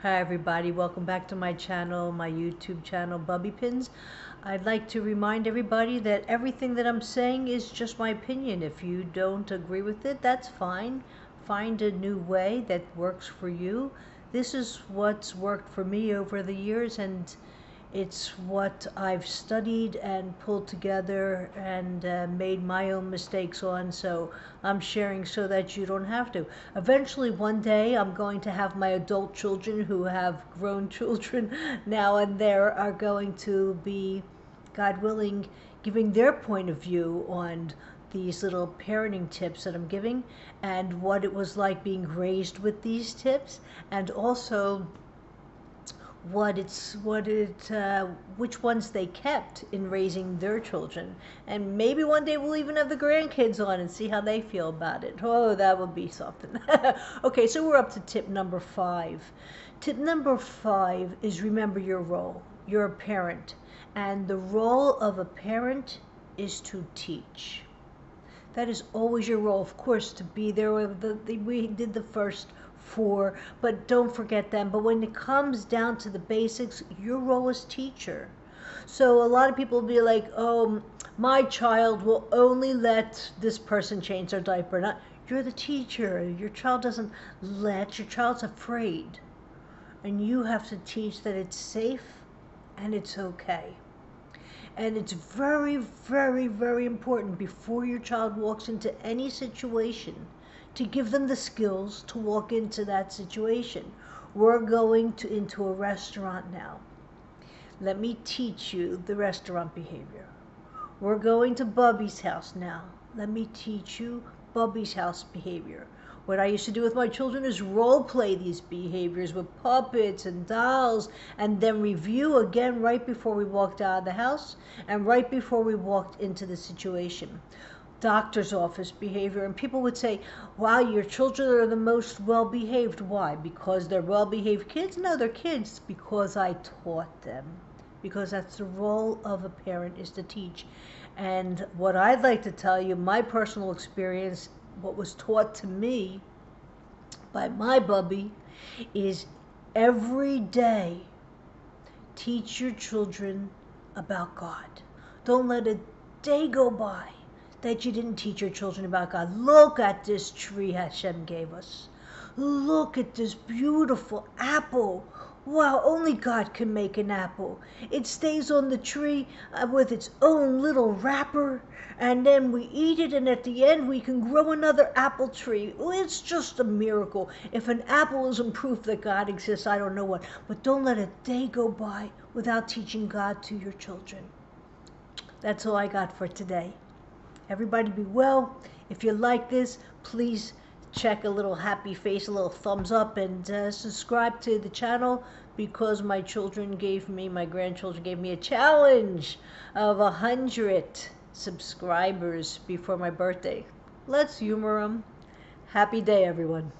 Hi everybody, welcome back to my channel, my YouTube channel, Bubbie Pins. I'd like to remind everybody that everything that I'm saying is just my opinion. If you don't agree with it, that's fine. Find a new way that works for you. This is what's worked for me over the years, and it's what I've studied and pulled together and made my own mistakes on, so I'm sharing so that you don't have to. Eventually, one day, I'm going to have my adult children who have grown children now, and they are going to be, God willing, giving their point of view on these little parenting tips that I'm giving and what it was like being raised with these tips, and also which ones they kept in raising their children. And maybe one day we'll even have the grandkids on and see how they feel about it. Oh, that would be something. Okay, so we're up to tip number 5. Tip number 5 is remember your role. You're a parent, and the role of a parent is to teach. That is always your role, of course, to be there. We did the first 4, but don't forget them. But when it comes down to the basics, your role is teacher. So a lot of people will be like, oh, my child will only let this person change their diaper. Not, you're the teacher. Your child doesn't let, your child's afraid. And you have to teach that it's safe and it's okay. And it's very, very, very important before your child walks into any situation to give them the skills to walk into that situation. We're going into a restaurant now. Let me teach you the restaurant behavior. We're going to Bubbie's house now. Let me teach you Bubbie's house behavior. What I used to do with my children is role play these behaviors with puppets and dolls, and then review again right before we walked out of the house and right before we walked into the situation. Doctor's office behavior, and people would say, wow, your children are the most well-behaved. Why? Because they're well-behaved kids? No, they're kids because I taught them. Because that's the role of a parent, is to teach. And what I'd like to tell you, my personal experience, what was taught to me by my Bubbie, is every day teach your children about God. Don't let a day go by that you didn't teach your children about God. Look at this tree Hashem gave us. Look at this beautiful apple. Wow, only God can make an apple. It stays on the tree with its own little wrapper, and then we eat it, and at the end we can grow another apple tree. It's just a miracle. If an apple isn't proof that God exists, I don't know what. But don't let a day go by without teaching God to your children. That's all I got for today. Everybody be well. If you like this, please check a little happy face, a little thumbs up, and subscribe to the channel, because my grandchildren gave me a challenge of 100 subscribers before my birthday. Let's humor them. Happy day, everyone.